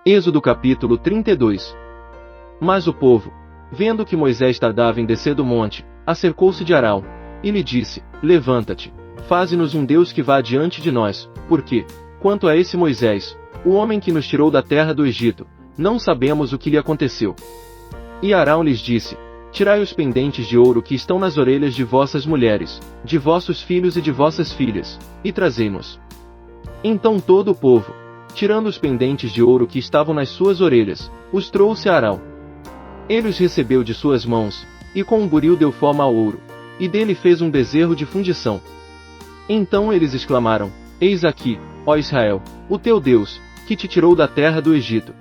Êxodo capítulo 32. Mas o povo, vendo que Moisés tardava em descer do monte, acercou-se de Arão, e lhe disse: Levanta-te, faze-nos um Deus que vá diante de nós, porque, quanto a esse Moisés, o homem que nos tirou da terra do Egito, não sabemos o que lhe aconteceu. E Arão lhes disse: Tirai os pendentes de ouro que estão nas orelhas de vossas mulheres, de vossos filhos e de vossas filhas, e trazei-nos. Então todo o povo, tirando os pendentes de ouro que estavam nas suas orelhas, os trouxe a Arão. Ele os recebeu de suas mãos, e com um buril deu forma ao ouro, e dele fez um bezerro de fundição. Então eles exclamaram: Eis aqui, ó Israel, o teu Deus, que te tirou da terra do Egito.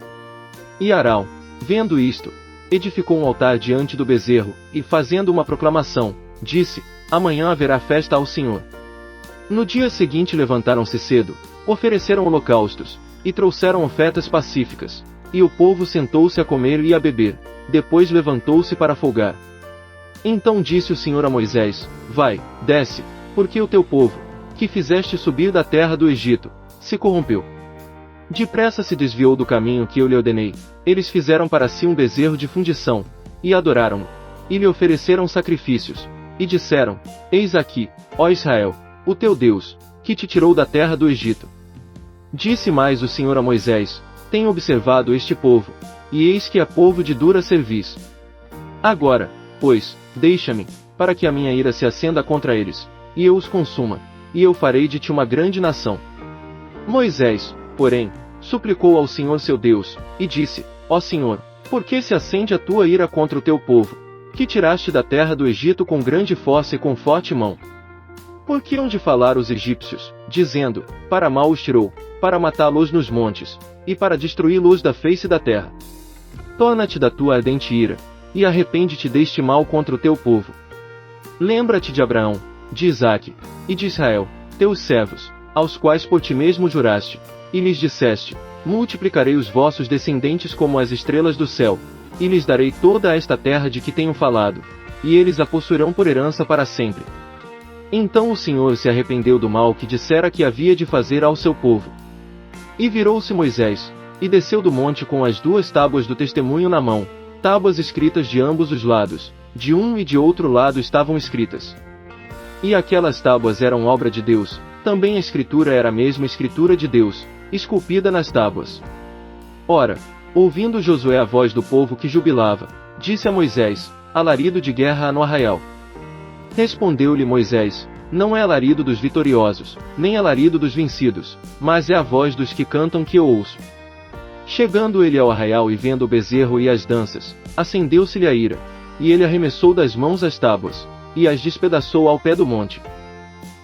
E Arão, vendo isto, edificou um altar diante do bezerro, e fazendo uma proclamação, disse: Amanhã haverá festa ao Senhor. No dia seguinte levantaram-se cedo, ofereceram holocaustos, e trouxeram ofertas pacíficas, e o povo sentou-se a comer e a beber, depois levantou-se para folgar. Então disse o Senhor a Moisés: Vai, desce, porque o teu povo, que fizeste subir da terra do Egito, se corrompeu. Depressa se desviou do caminho que eu lhe ordenei. Eles fizeram para si um bezerro de fundição, e adoraram-no, e lhe ofereceram sacrifícios, e disseram: Eis aqui, ó Israel, o teu Deus, que te tirou da terra do Egito. Disse mais o Senhor a Moisés: Tenho observado este povo, e eis que é povo de dura cerviz. Agora, pois, deixa-me, para que a minha ira se acenda contra eles, e eu os consuma, e eu farei de ti uma grande nação. Moisés, porém, suplicou ao Senhor seu Deus, e disse: Ó Senhor, por que se acende a tua ira contra o teu povo, que tiraste da terra do Egito com grande força e com forte mão? Por que hão de falar os egípcios, dizendo: Para mal os tirou, para matá-los nos montes, e para destruí-los da face da terra? Torna-te da tua ardente ira, e arrepende-te deste mal contra o teu povo. Lembra-te de Abraão, de Isaque, e de Israel, teus servos, aos quais por ti mesmo juraste, e lhes disseste: Multiplicarei os vossos descendentes como as estrelas do céu, e lhes darei toda esta terra de que tenho falado, e eles a possuirão por herança para sempre. Então o Senhor se arrependeu do mal que dissera que havia de fazer ao seu povo. E virou-se Moisés, e desceu do monte com as 2 tábuas do testemunho na mão, tábuas escritas de ambos os lados, de um e de outro lado estavam escritas. E aquelas tábuas eram obra de Deus, também a escritura era a mesma escritura de Deus, esculpida nas tábuas. Ora, ouvindo Josué a voz do povo que jubilava, disse a Moisés: Alarido de guerra há no arraial. Respondeu-lhe Moisés: Não é alarido dos vitoriosos, nem alarido dos vencidos, mas é a voz dos que cantam que eu ouço. Chegando ele ao arraial e vendo o bezerro e as danças, acendeu-se-lhe a ira, e ele arremessou das mãos as tábuas, e as despedaçou ao pé do monte.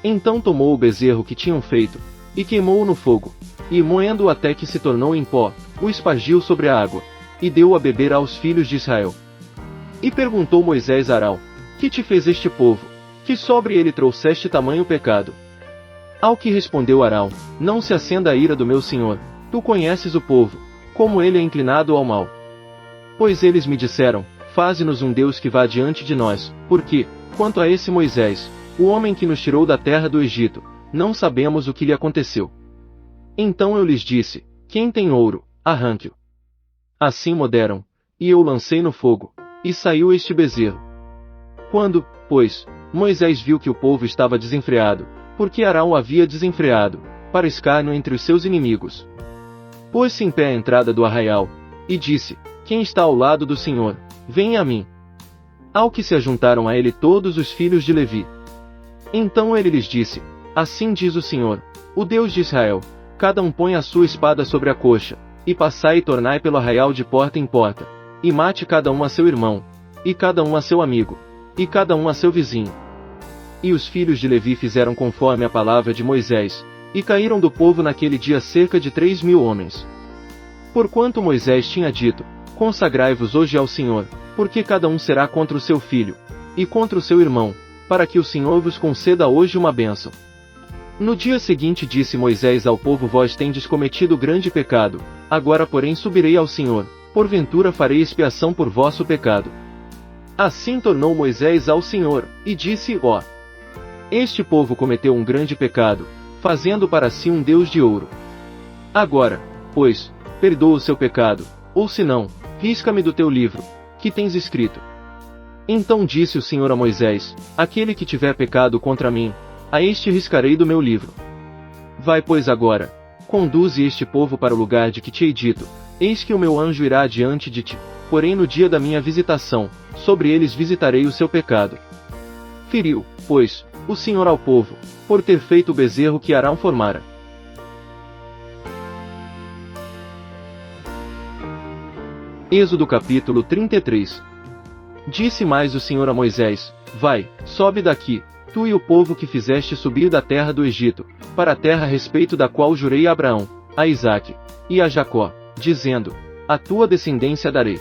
Então tomou o bezerro que tinham feito, e queimou-o no fogo, e moendo-o até que se tornou em pó, o espargiu sobre a água, e deu-o a beber aos filhos de Israel. E perguntou Moisés a Arão: Que te fez este povo, que sobre ele trouxeste tamanho pecado? Ao que respondeu Arão: Não se acenda a ira do meu senhor, tu conheces o povo, como ele é inclinado ao mal. Pois eles me disseram: Faze-nos um Deus que vá diante de nós, porque, quanto a esse Moisés, o homem que nos tirou da terra do Egito, não sabemos o que lhe aconteceu. Então eu lhes disse: Quem tem ouro, arranque-o. Assim mo deram, e eu o lancei no fogo, e saiu este bezerro. Quando, pois, Moisés viu que o povo estava desenfreado, porque Arão o havia desenfreado, para escárnio entre os seus inimigos, pôs-se em pé à entrada do arraial, e disse: Quem está ao lado do Senhor, venha a mim. Ao que se ajuntaram a ele todos os filhos de Levi. Então ele lhes disse: Assim diz o Senhor, o Deus de Israel: Cada um põe a sua espada sobre a coxa, e passai e tornai pelo arraial de porta em porta, e mate cada um a seu irmão, e cada um a seu amigo, e cada um a seu vizinho. E os filhos de Levi fizeram conforme a palavra de Moisés, e caíram do povo naquele dia cerca de 3.000 homens. Porquanto Moisés tinha dito: Consagrai-vos hoje ao Senhor, porque cada um será contra o seu filho, e contra o seu irmão, para que o Senhor vos conceda hoje uma bênção. No dia seguinte disse Moisés ao povo: Vós tendes cometido grande pecado, agora porém subirei ao Senhor, porventura farei expiação por vosso pecado. Assim tornou Moisés ao Senhor, e disse: Ó, este povo cometeu um grande pecado, fazendo para si um Deus de ouro. Agora, pois, perdoa o seu pecado, ou se não, risca-me do teu livro, que tens escrito. Então disse o Senhor a Moisés: aquele que tiver pecado contra mim, a este riscarei do meu livro. Vai pois agora, conduze este povo para o lugar de que te hei dito, eis que o meu anjo irá adiante de ti, porém no dia da minha visitação, sobre eles visitarei o seu pecado. Feriu, pois, o Senhor ao povo, por ter feito o bezerro que Arão formara. Êxodo capítulo 33. Disse mais o Senhor a Moisés: vai, sobe daqui, tu e o povo que fizeste subir da terra do Egito, para a terra a respeito da qual jurei a Abraão, a Isaque e a Jacó, dizendo: a tua descendência darei.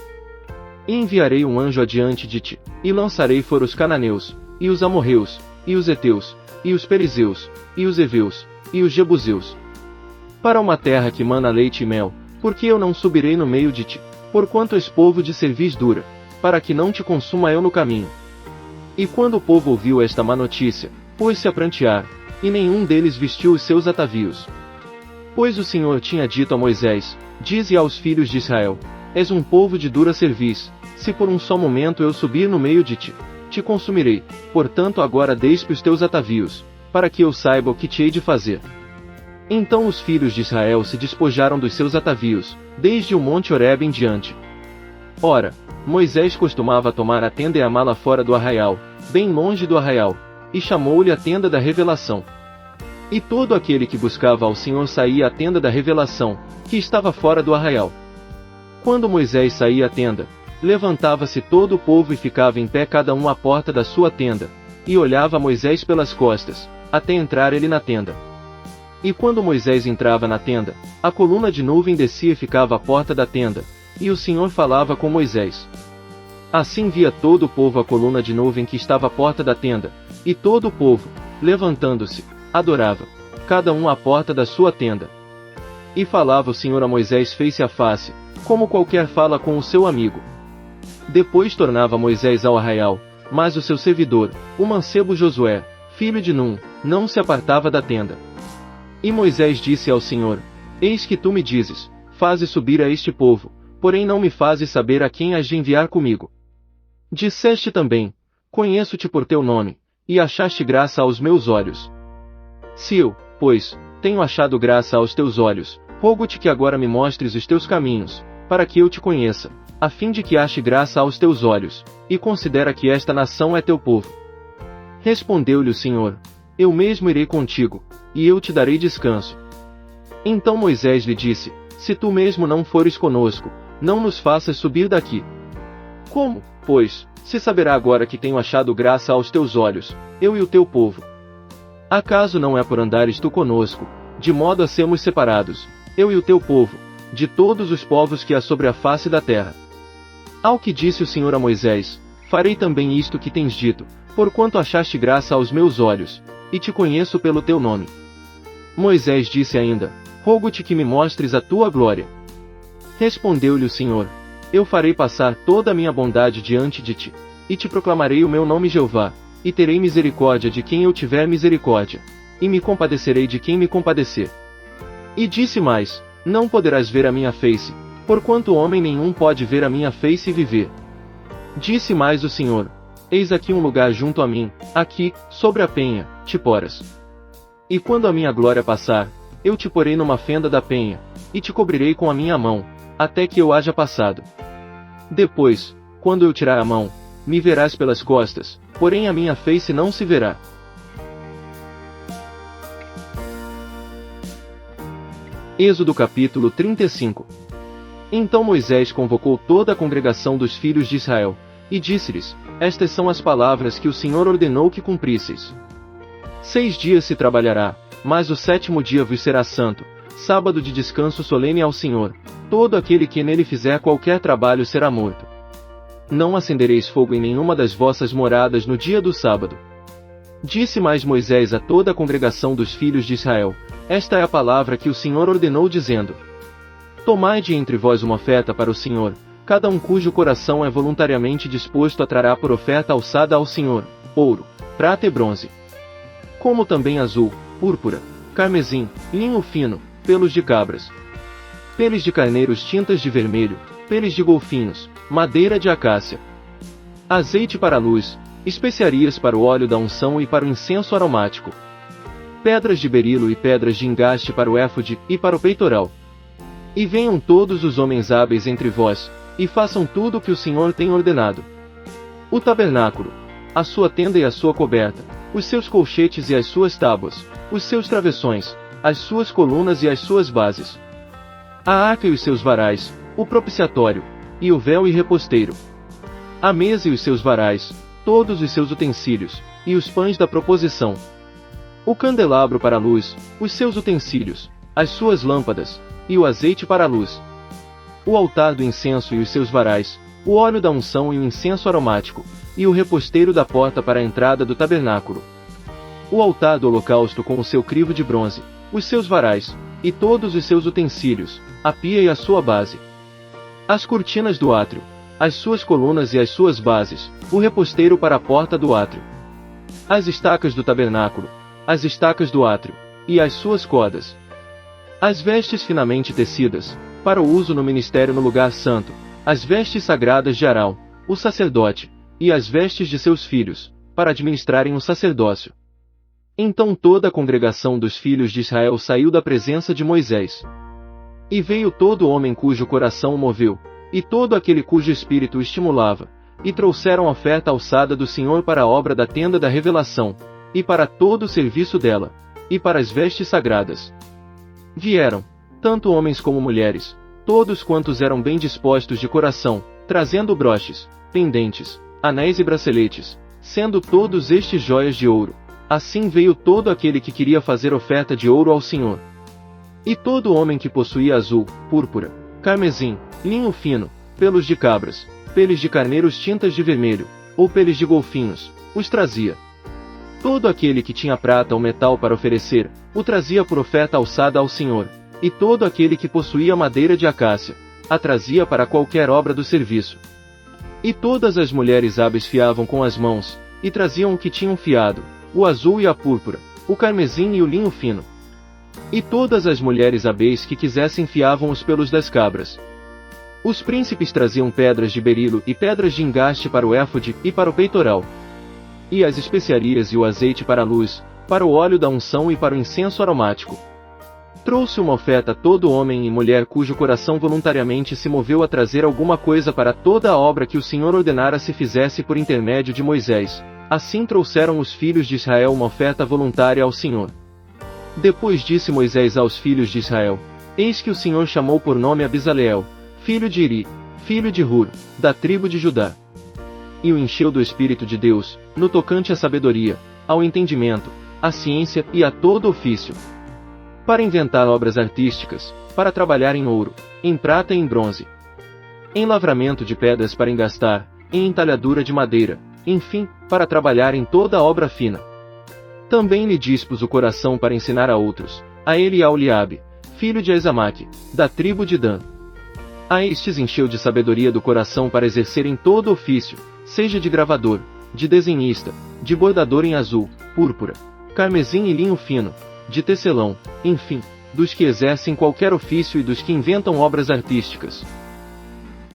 E enviarei um anjo adiante de ti, e lançarei fora os cananeus, e os amorreus, e os heteus, e os perizeus, e os heveus, e os jebuseus, para uma terra que mana leite e mel, porque eu não subirei no meio de ti, porquanto és povo de cerviz dura, para que não te consuma eu no caminho. E quando o povo ouviu esta má notícia, pôs-se a prantear, e nenhum deles vestiu os seus atavios. Pois o Senhor tinha dito a Moisés: dize aos filhos de Israel: és um povo de dura cerviz, se por um só momento eu subir no meio de ti, te consumirei, portanto agora despe os teus atavios, para que eu saiba o que te hei de fazer. Então os filhos de Israel se despojaram dos seus atavios, desde o monte Horebe em diante. Ora, Moisés costumava tomar a tenda e amá-la fora do arraial, bem longe do arraial, e chamou-lhe a tenda da revelação. E todo aquele que buscava ao Senhor saía à tenda da revelação, que estava fora do arraial. Quando Moisés saía à tenda, levantava-se todo o povo e ficava em pé cada um à porta da sua tenda, e olhava Moisés pelas costas, até entrar ele na tenda. E quando Moisés entrava na tenda, a coluna de nuvem descia e ficava à porta da tenda, e o Senhor falava com Moisés. Assim via todo o povo a coluna de nuvem que estava à porta da tenda, e todo o povo, levantando-se, adorava, cada um à porta da sua tenda. E falava o Senhor a Moisés face a face, como qualquer fala com o seu amigo. Depois tornava Moisés ao arraial, mas o seu servidor, o mancebo Josué, filho de Num, não se apartava da tenda. E Moisés disse ao Senhor: eis que tu me dizes: faze subir a este povo, porém não me fazes saber a quem has de enviar comigo. Disseste também: conheço-te por teu nome, e achaste graça aos meus olhos. Se eu, pois, tenho achado graça aos teus olhos, rogo-te que agora me mostres os teus caminhos, para que eu te conheça, a fim de que ache graça aos teus olhos, e considera que esta nação é teu povo. Respondeu-lhe o Senhor: eu mesmo irei contigo, e eu te darei descanso. Então Moisés lhe disse: se tu mesmo não fores conosco, não nos faças subir daqui. Como, pois, se saberá agora que tenho achado graça aos teus olhos, eu e o teu povo? Acaso não é por andares tu conosco, de modo a sermos separados, eu e o teu povo, de todos os povos que há sobre a face da terra? Ao que disse o Senhor a Moisés: farei também isto que tens dito, porquanto achaste graça aos meus olhos, e te conheço pelo teu nome. Moisés disse ainda: rogo-te que me mostres a tua glória. Respondeu-lhe o Senhor: eu farei passar toda a minha bondade diante de ti, e te proclamarei o meu nome Jeová, e terei misericórdia de quem eu tiver misericórdia, e me compadecerei de quem me compadecer. E disse mais: não poderás ver a minha face, porquanto homem nenhum pode ver a minha face e viver. Disse mais o Senhor: eis aqui um lugar junto a mim, aqui, sobre a penha, te porás. E quando a minha glória passar, eu te porei numa fenda da penha, e te cobrirei com a minha mão, até que eu haja passado. Depois, quando eu tirar a mão, me verás pelas costas, porém a minha face não se verá. Êxodo capítulo 35. Então Moisés convocou toda a congregação dos filhos de Israel, e disse-lhes: estas são as palavras que o Senhor ordenou que cumprisseis. 6 dias se trabalhará, mas o 7º dia vos será santo, sábado de descanso solene ao Senhor. Todo aquele que nele fizer qualquer trabalho será morto. Não acendereis fogo em nenhuma das vossas moradas no dia do sábado. Disse mais Moisés a toda a congregação dos filhos de Israel: esta é a palavra que o Senhor ordenou dizendo: tomai de entre vós uma oferta para o Senhor, cada um cujo coração é voluntariamente disposto a trará por oferta alçada ao Senhor, ouro, prata e bronze, como também azul, púrpura, carmesim, linho fino, pelos de cabras. peles de carneiros tintas de vermelho, peles de golfinhos, madeira de acácia, azeite para a luz, especiarias para o óleo da unção e para o incenso aromático, pedras de berilo e pedras de engaste para o éfode e para o peitoral. E venham todos os homens hábeis entre vós, e façam tudo o que o Senhor tem ordenado. O tabernáculo, a sua tenda e a sua coberta, os seus colchetes e as suas tábuas, os seus travessões, as suas colunas e as suas bases, a arca e os seus varais, o propiciatório, e o véu e reposteiro, a mesa e os seus varais, todos os seus utensílios, e os pães da proposição, o candelabro para a luz, os seus utensílios, as suas lâmpadas, e o azeite para a luz, o altar do incenso e os seus varais, o óleo da unção e o incenso aromático, e o reposteiro da porta para a entrada do tabernáculo, o altar do holocausto com o seu crivo de bronze, os seus varais, e todos os seus utensílios, a pia e a sua base, as cortinas do átrio, as suas colunas e as suas bases, o reposteiro para a porta do átrio, as estacas do tabernáculo, as estacas do átrio, e as suas cordas, as vestes finamente tecidas, para o uso no ministério no lugar santo, as vestes sagradas de Arão, o sacerdote, e as vestes de seus filhos, para administrarem o sacerdócio. Então toda a congregação dos filhos de Israel saiu da presença de Moisés. E veio todo homem cujo coração o moveu, e todo aquele cujo espírito o estimulava, e trouxeram oferta alçada do Senhor para a obra da tenda da revelação, e para todo o serviço dela, e para as vestes sagradas. Vieram, tanto homens como mulheres, todos quantos eram bem dispostos de coração, trazendo broches, pendentes, anéis e braceletes, sendo todos estes joias de ouro. Assim veio todo aquele que queria fazer oferta de ouro ao Senhor. E todo homem que possuía azul, púrpura, carmesim, linho fino, pelos de cabras, peles de carneiros tintas de vermelho, ou peles de golfinhos, os trazia. Todo aquele que tinha prata ou metal para oferecer, o trazia por oferta alçada ao Senhor, e todo aquele que possuía madeira de acácia, a trazia para qualquer obra do serviço. E todas as mulheres hábeis fiavam com as mãos, e traziam o que tinham fiado, o azul e a púrpura, o carmesim e o linho fino. E todas as mulheres hábeis que quisessem fiavam os pelos das cabras. Os príncipes traziam pedras de berilo e pedras de engaste para o éfode e para o peitoral. E as especiarias e o azeite para a luz, para o óleo da unção e para o incenso aromático. Trouxe uma oferta todo homem e mulher cujo coração voluntariamente se moveu a trazer alguma coisa para toda a obra que o Senhor ordenara se fizesse por intermédio de Moisés. Assim trouxeram os filhos de Israel uma oferta voluntária ao Senhor. Depois disse Moisés aos filhos de Israel: Eis que o Senhor chamou por nome a Bezaleel, filho de Iri, filho de Hur, da tribo de Judá. E o encheu do Espírito de Deus, no tocante à sabedoria, ao entendimento, à ciência e a todo ofício, para inventar obras artísticas, para trabalhar em ouro, em prata e em bronze, em lavramento de pedras para engastar, em entalhadura de madeira, enfim, para trabalhar em toda a obra fina. Também lhe dispus o coração para ensinar a outros, a ele e a Oliabe, filho de Aizamaque, da tribo de Dan. A estes encheu de sabedoria do coração para exercerem todo ofício, seja de gravador, de desenhista, de bordador em azul, púrpura, carmesim e linho fino, de tecelão, enfim, dos que exercem qualquer ofício e dos que inventam obras artísticas.